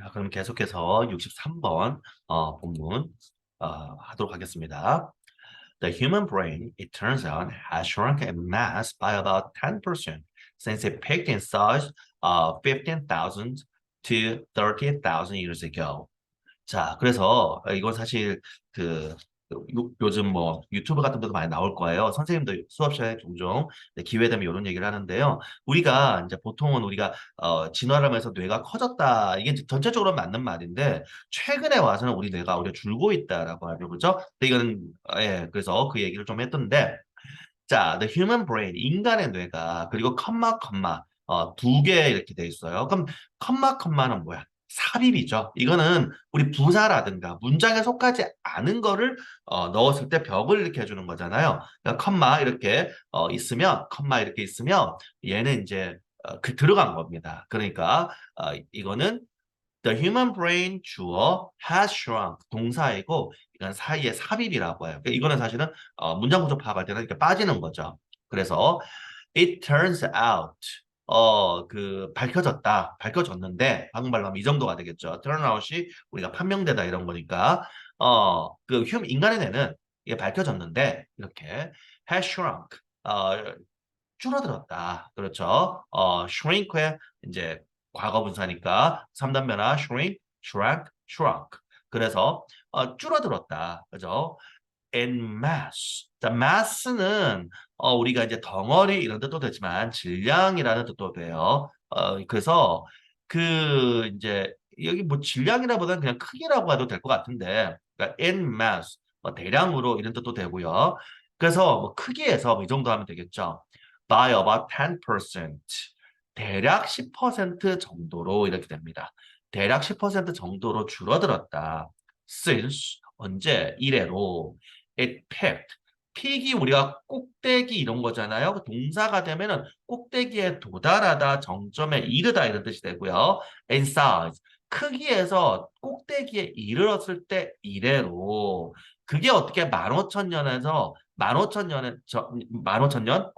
자, 그럼 계속해서 63번 본문 하도록 하겠습니다. The human brain, it turns out, has shrunk in mass by about 10% since it peaked in size 15,000 to 30,000 years ago. 자, 그래서 이건 사실 그 요즘 뭐 유튜브 같은 데도 많이 나올 거예요. 선생님도 수업 시간에 종종 기회 되면 이런 얘기를 하는데요. 우리가 이제 보통은 우리가 진화를 하면서 뇌가 커졌다. 이게 이제 전체적으로 맞는 말인데 최근에 와서는 우리 뇌가 오히려 줄고 있다라고 하죠. 그죠? 근데 이거는 그래서 그 얘기를 좀 했던데 자, the human brain, 인간의 뇌가, 그리고 컴마, 두 개 이렇게 돼 있어요. 그럼 컴마는 뭐야? 삽입이죠. 이거는 우리 부사라든가 문장에 속하지 않은 거를 넣었을 때 벽을 이렇게 해주는 거잖아요. 그러니까 컴마 이렇게 있으면 얘는 이제 그 들어간 겁니다. 그러니까 이거는 The human brain 주어 has shrunk 동사이고 이건 사이의 삽입이라고 해요. 그러니까 이거는 사실은 문장 구조 파악할 때는 이렇게 빠지는 거죠. 그래서 it turns out 그 밝혀졌는데 한국말로 하면 이 정도가 되겠죠. turn out이 우리가 판명되다 이런 거니까 인간의 뇌는 이게 밝혀졌는데 이렇게 has shrunk 줄어들었다. 그렇죠. shrink의 이제 과거 분사니까 3단변화 shrink, shrunk. 그래서 줄어들었다. 그죠? en masse. 자, mass는 우리가 이제 덩어리 이런 뜻도 되지만 질량이라는 뜻도 돼요. 그래서 그 이제 여기 뭐 질량이라보다는 그냥 크기라고 해도 될 것 같은데, 그러니까 en masse 대량으로 이런 뜻도 되고요. 그래서 뭐 크기에서 뭐이 정도 하면 되겠죠. By about 10%. 대략 10% 정도로 이렇게 됩니다. 대략 10% 정도로 줄어들었다. Since 언제 이래로 it peaked. peak이 우리가 꼭대기 이런 거잖아요. 그 동사가 되면은 꼭대기에 도달하다, 정점에 이르다 이런 뜻이 되고요. in size 크기에서 꼭대기에 이르렀을 때 이래로 그게 어떻게 15,000년에서 15,000년에 15,000년?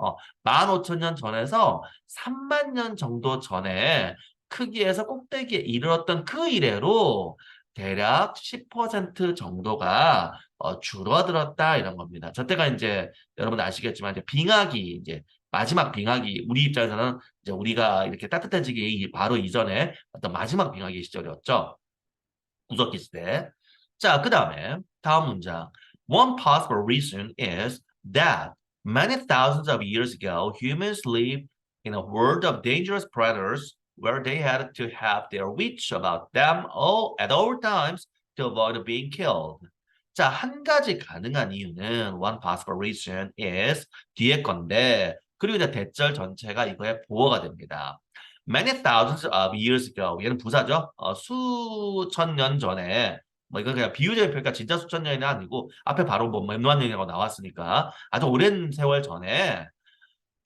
15,000년 전에서 3만 년 정도 전에 크기에서 꼭대기에 이르렀던 그 이래로 대략 10% 정도가 줄어들었다 이런 겁니다. 저때가 이제 여러분 아시겠지만 이제 빙하기 이제 마지막 빙하기 우리 입장에서는 이제 우리가 이렇게 따뜻해지기 바로 이전에 어떤 마지막 빙하기 시절이었죠. 구석기 시대. 자, 그다음에 다음 문장. One possible reason is that many thousands of years ago humans lived in a world of dangerous predators where they had to have their wits about them all at all times to avoid being killed. 자, 한 가지 가능한 이유는 one possible reason is 뒤에 건데 그리고 이제 대절 전체가 이거에 보어가 됩니다. Many thousands of years ago. 얘는 부사죠. 수천 년 전에 뭐 이건 그냥 비유적인 표현이니까 진짜 수천 년이 아니고 앞에 바로 뭐 몇만 년이라고 나왔으니까 아주 오랜 세월 전에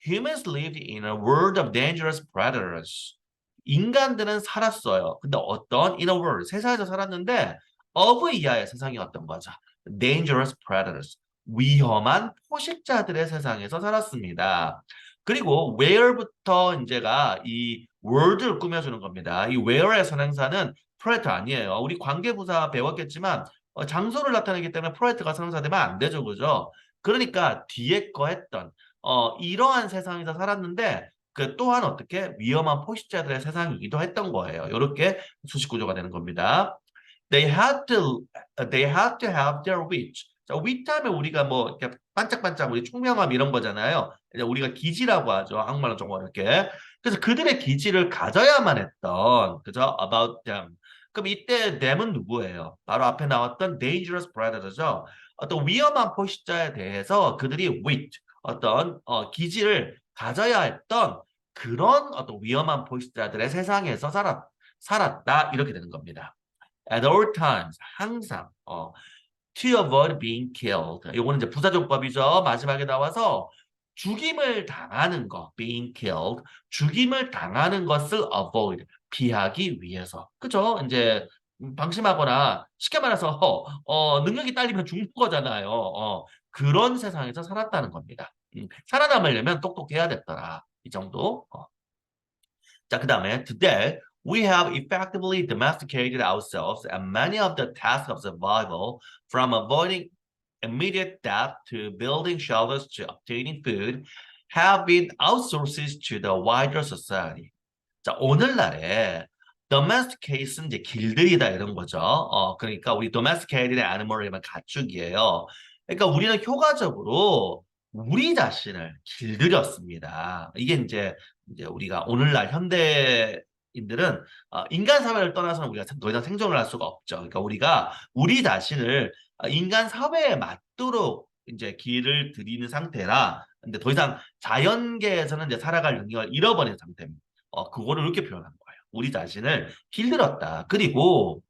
humans lived in a world of dangerous predators. 인간들은 살았어요. 근데 어떤 in a world 세상에서 살았는데 of 이하의 세상이었던 거죠. dangerous predators. 위험한 포식자들의 세상에서 살았습니다. 그리고 where부터 이제가 이 world를 꾸며주는 겁니다. 이 where의 선행사는 predator 아니에요. 우리 관계부사 배웠겠지만 장소를 나타내기 때문에 predator가 선행사되면 안 되죠, 그죠? 그러니까 뒤에 거 했던 이러한 세상에서 살았는데 그 또한 어떻게 위험한 포식자들의 세상이기도 했던 거예요. 이렇게 수식 구조가 되는 겁니다. They had to have their wits. 자, wit 하면 우리가 뭐 이렇게 반짝반짝 우리 총명함 이런 거잖아요. 이제 우리가 기지라고 하죠. 한국말로 좀 어렵게. 그래서 그들의 기지를 가져야만 했던 그죠? About them. 그럼 이때 them은 누구예요? 바로 앞에 나왔던 dangerous predator죠. 어떤 위험한 포식자에 대해서 그들이 wit 어떤 기지를 가져야 했던 그런 어떤 위험한 포식자들의 세상에서 살았다 이렇게 되는 겁니다. At all times 항상 to avoid being killed. 요거는 이제 부사적법이죠. 마지막에 나와서 죽임을 당하는 것, being killed, 죽임을 당하는 것을 avoid, 피하기 위해서. 그죠? 이제 방심하거나 쉽게 말해서 능력이 딸리면 죽는 거잖아요. 그런 세상에서 살았다는 겁니다. 살아남으려면 똑똑해야 됐더라. 이 정도. 자, 그 다음에 today we have effectively domesticated ourselves and many of the tasks of survival, from avoiding immediate death to building shelters to obtaining food, have been outsourced to the wider society. 자, 오늘날에 domesticate은 이제 길들이다 이런 거죠. 그러니까 우리 domesticated animal이면 가축이에요. 그러니까 우리는 효과적으로 우리 자신을 길들였습니다. 이게 이제 우리가 오늘날 현대인들은 인간 사회를 떠나서는 우리가 더 이상 생존을 할 수가 없죠. 그러니까 우리가 우리 자신을 인간 사회에 맞도록 이제 길을 들이는 상태라, 근데 더 이상 자연계에서는 이제 살아갈 능력을 잃어버린 상태입니다. 그거를 이렇게 표현한 거예요. 우리 자신을 길들였다. 그리고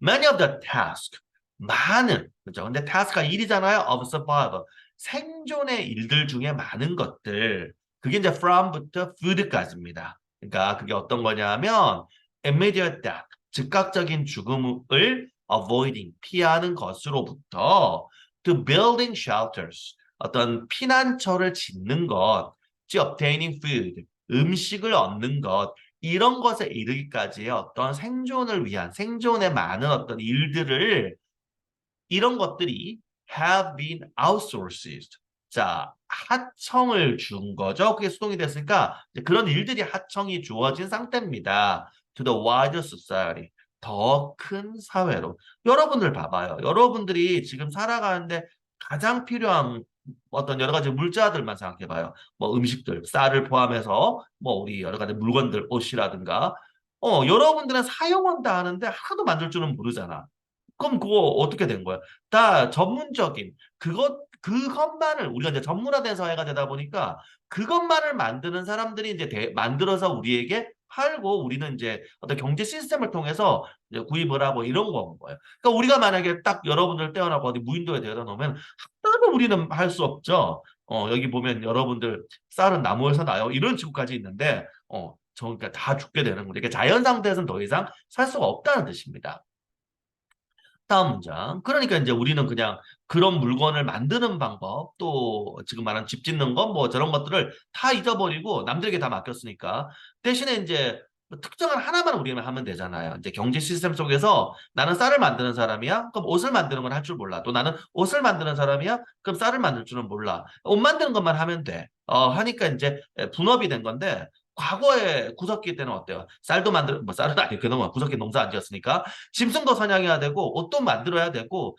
many of the task, 많은, 그죠? 근데 task가 일이잖아요. of survival, 생존의 일들 중에 많은 것들. 그게 이제 from부터 food까지입니다. 그러니까 그게 어떤 거냐면 immediate death, 즉각적인 죽음을 avoiding, 피하는 것으로부터 to building shelters, 어떤 피난처를 짓는 것, to obtaining food, 음식을 얻는 것, 이런 것에 이르기까지의 어떤 생존을 위한 생존에 많은 어떤 일들을, 이런 것들이 have been outsourced. 자, 하청을 준 거죠. 그게 수동이 됐으니까 그런 일들이 하청이 주어진 상태입니다. To the wider society. 더 큰 사회로. 여러분들 봐봐요. 여러분들이 지금 살아가는데 가장 필요한 어떤 여러 가지 물자들만 생각해봐요. 뭐 음식들, 쌀을 포함해서 뭐 우리 여러 가지 물건들, 옷이라든가. 여러분들은 사용한다 하는데 하나도 만들 줄은 모르잖아. 그럼 그거 어떻게 된 거야? 다 전문적인 그것만을 우리가 이제 전문화된 사회가 되다 보니까 그것만을 만드는 사람들이 이제 만들어서 우리에게 팔고, 우리는 이제 어떤 경제 시스템을 통해서 이제 구입을 하고 이런 건 거예요. 그러니까 우리가 만약에 딱 여러분들 떼어나고 어디 무인도에 데려다 놓으면 하나도 우리는 할 수 없죠. 여기 보면 여러분들 쌀은 나무에서 나요. 이런 지구까지 있는데, 그러니까 다 죽게 되는 거죠. 이게 자연 상태에서는 더 이상 살 수가 없다는 뜻입니다. 다음 문장. 그러니까 이제 우리는 그냥 그런 물건을 만드는 방법, 또 지금 말한 집 짓는 것, 뭐 저런 것들을 다 잊어버리고 남들에게 다 맡겼으니까 대신에 이제 특정한 하나만 우리는 하면 되잖아요. 이제 경제 시스템 속에서 나는 쌀을 만드는 사람이야? 그럼 옷을 만드는 건 할 줄 몰라. 또 나는 옷을 만드는 사람이야? 그럼 쌀을 만들 줄은 몰라. 옷 만드는 것만 하면 돼. 하니까 이제 분업이 된 건데, 과거에 구석기 때는 어때요? 쌀도 뭐 쌀은 아니, 그동안 구석기 농사 안 지었으니까 짐승도 사냥해야 되고 옷도 만들어야 되고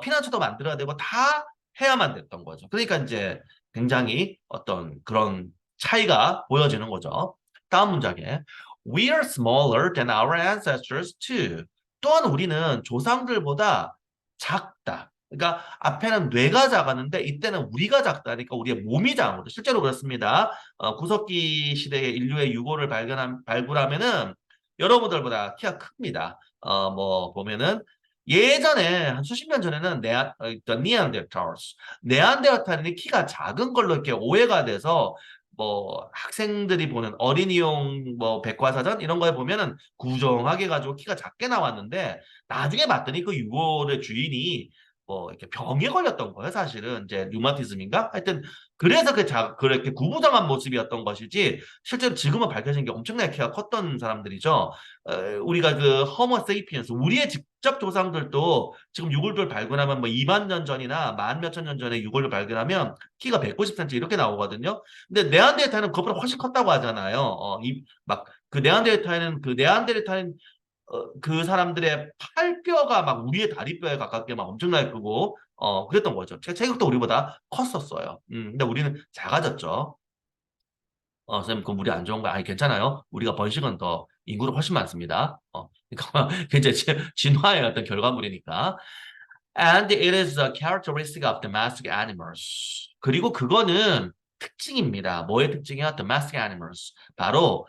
피난처도 만들어야 되고 다 해야만 됐던 거죠. 그러니까 이제 굉장히 어떤 그런 차이가 보여지는 거죠. 다음 문장에 We are smaller than our ancestors too. 또한 우리는 조상들보다 작다. 그러니까 앞에는 뇌가 작았는데 이때는 우리가 작다니까 우리의 몸이 작은 거죠. 실제로 그렇습니다. 구석기 시대의 인류의 유골을 발굴하면은 여러분들보다 키가 큽니다. 뭐 보면은 예전에 한 수십 년 전에는 네안데르탈인이 키가 작은 걸로 이렇게 오해가 돼서, 뭐 학생들이 보는 어린이용 뭐 백과사전 이런 거에 보면은 구정하게 가지고 키가 작게 나왔는데, 나중에 봤더니 그 유골의 주인이 뭐 이렇게 병에 걸렸던 거예요. 사실은 이제 류마티즘인가? 하여튼 그래서 그렇게 구부정한 모습이었던 것이지, 실제로 지금은 밝혀진 게 엄청나게 키가 컸던 사람들이죠. 우리가 그 호모 세이피엔스, 우리의 직접 조상들도 지금 유골들 발견하면 뭐 2만 년 전이나 만 몇천 년 전에 유골을 발견하면 키가 190cm 이렇게 나오거든요. 근데 네안데르탈은 그것보다 훨씬 컸다고 하잖아요. 막 그 네안데르탈은 그 사람들의 팔뼈가 막 우리의 다리뼈에 가깝게 막 엄청나게 크고 그랬던 거죠. 체격도 우리보다 컸었어요. 근데 우리는 작아졌죠. 선생님, 그럼 우리 안 좋은 거 아니 괜찮아요. 우리가 번식은 더 인구로 훨씬 많습니다. 그러니까 굉장히 진화의 어떤 결과물이니까. And it is a characteristic of domestic animals. 그리고 그거는 특징입니다. 뭐의 특징이야? Domestic animals. 바로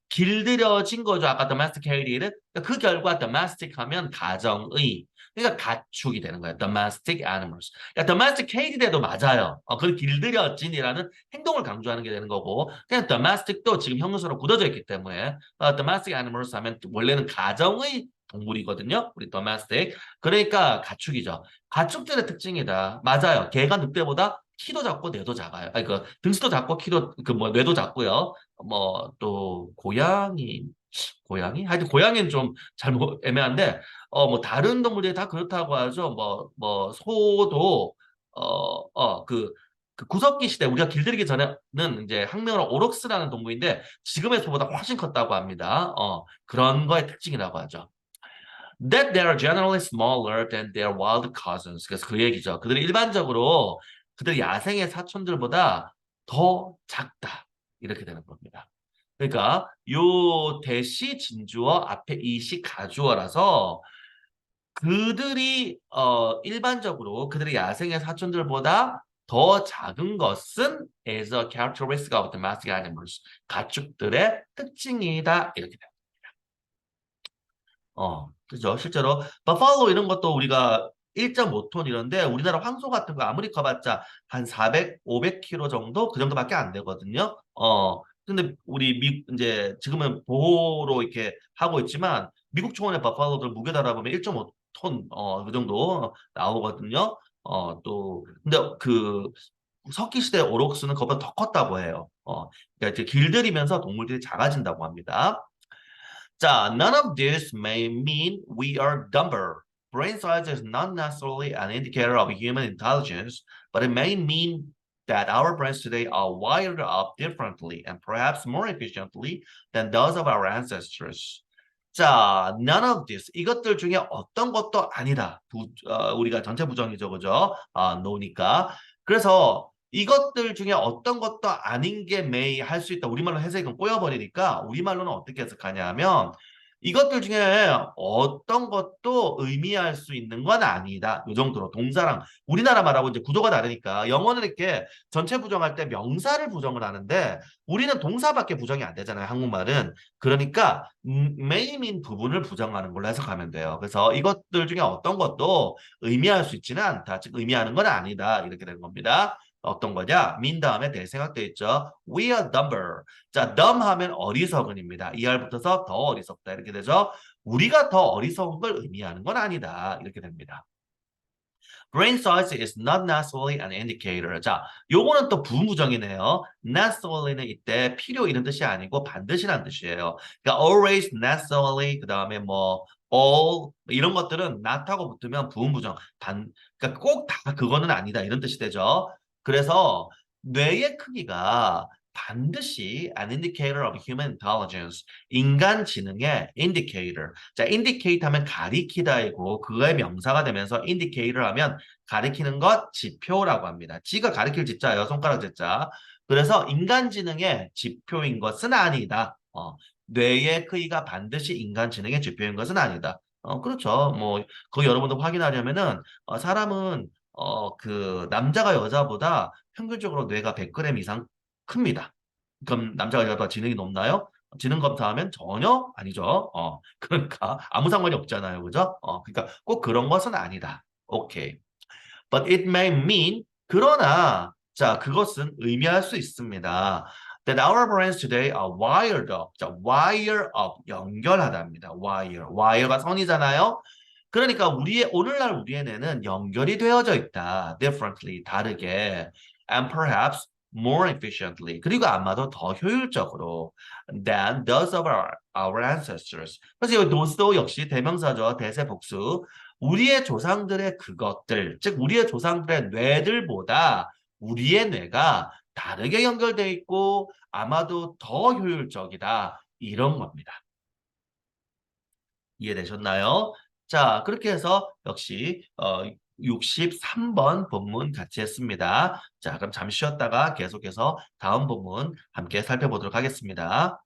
길들여진 거죠. 아까 domesticated. 그 결과 domestic 하면 가정의. 그러니까 가축이 되는 거예요. Domestic animals. 그러니까 domesticated에도 맞아요. 그 길들여진이라는 행동을 강조하는 게 되는 거고, 그냥 domestic도 지금 형용사로 굳어져 있기 때문에 domestic animals 하면 원래는 가정의 동물이거든요. 우리 domestic. 그러니까 가축이죠. 가축들의 특징이다. 맞아요. 개가 늑대보다 키도 작고 뇌도 작아요. 아니 그 등수도 작고 키도 그 뭐 뇌도 작고요. 뭐 또 고양이 고양이? 하여튼 고양이는 좀 잘못 애매한데 뭐 다른 동물들이 다 그렇다고 하죠. 뭐 소도 그 구석기 시대 우리가 길들이기 전에는 이제 학명으로 오록스라는 동물인데 지금의 소보다 훨씬 컸다고 합니다. 그런 거의 특징이라고 하죠. That they are generally smaller than their wild cousins. 그래서 그 얘기죠. 그들이 일반적으로 그들 야생의 사촌들보다 더 작다. 이렇게 되는 겁니다. 그러니까 요 대시 진주어 앞에 이시 가주어라서 그들이 일반적으로 그들의 야생의 사촌들보다 더 작은 것은 is a characteristic of domestic animals. 가축들의 특징이다. 이렇게 돼요. 그죠. 실제로 버팔로 이런 것도 우리가 1.5톤 이런데 우리나라 황소 같은 거 아무리 커봤자 한 400, 500kg 정도 그 정도밖에 안 되거든요. 근데 우리 이제 지금은 보호로 이렇게 하고 있지만 미국 초원의 버팔로들 무게 달아보면 1.5톤 그 정도 나오거든요. 또 근데 그 석기 시대 오록스는 그보다 더 컸다고 해요. 그러니까 이제 길들이면서 동물들이 작아진다고 합니다. 자, none of this may mean we are dumber. Brain size is not necessarily an indicator of human intelligence, but it may mean that our brains today are wired up differently and perhaps more efficiently than those of our ancestors. 자, none of this. 이것들 중에 어떤 것도 아니다. 우리가 전체 부정이죠, 그죠? no니까. 그래서 이것들 중에 어떤 것도 아닌 게 may 할 수 있다. 우리말로 해석은 꼬여버리니까 우리말로는 어떻게 해석하냐 하면 이것들 중에 어떤 것도 의미할 수 있는 건 아니다. 이 정도로 동사랑 우리나라 말하고 이제 구조가 다르니까 영어는 이렇게 전체 부정할 때 명사를 부정을 하는데 우리는 동사밖에 부정이 안 되잖아요. 한국말은. 그러니까 메인인 부분을 부정하는 걸로 해석하면 돼요. 그래서 이것들 중에 어떤 것도 의미할 수 있지는 않다. 즉 의미하는 건 아니다. 이렇게 되는 겁니다. 어떤 거냐? 민 다음에 대생각돼 있죠. We are dumber. 자, dumb 하면 어리석은입니다. ER 붙어서 더 어리석다 이렇게 되죠. 우리가 더 어리석은 걸 의미하는 건 아니다. 이렇게 됩니다. Brain size is not necessarily an indicator. 자, 요거는 또 부분부정이네요. necessarily 이때 필요 이런 뜻이 아니고 반드시란 뜻이에요. 그러니까 always, necessarily, 그 다음에 뭐 all 이런 것들은 not하고 붙으면 부분부정. 그러니까 꼭 다 그거는 아니다 이런 뜻이 되죠. 그래서 뇌의 크기가 반드시 an indicator of human intelligence. 인간 지능의 indicator. 자, indicate 하면 가리키다이고 그거의 명사가 되면서 indicator 하면 가리키는 것 지표라고 합니다. 지가 가리킬 지자예요. 손가락 지자. 그래서 인간 지능의 지표인 것은 아니다. 뇌의 크기가 반드시 인간 지능의 지표인 것은 아니다. 그렇죠. 뭐, 그거 여러분도 확인하려면은, 사람은, 그, 남자가 여자보다 평균적으로 뇌가 100g 이상 큽니다. 그럼 남자가 여자보다 지능이 높나요? 지능 검사하면 전혀 아니죠. 그러니까 아무 상관이 없잖아요. 그죠? 그러니까 꼭 그런 것은 아니다. 오케이. But it may mean 그러나 자 그것은 의미할 수 있습니다. That our brains today are wired up. 자, wire up 연결하다입니다. wire가 선이잖아요. 그러니까 오늘날 우리의 뇌는 연결이 되어져 있다. differently 다르게 and perhaps more efficiently 그리고 아마도 더 효율적으로 than those of our ancestors. 그래서 이 those도 역시 대명사죠. 대세 복수. 우리의 조상들의 그것들, 즉 우리의 조상들의 뇌들보다 우리의 뇌가 다르게 연결되어 있고 아마도 더 효율적이다. 이런 겁니다. 이해되셨나요? 자, 그렇게 해서 역시 63번 본문 같이 했습니다. 자, 그럼 잠시 쉬었다가 계속해서 다음 본문 함께 살펴보도록 하겠습니다.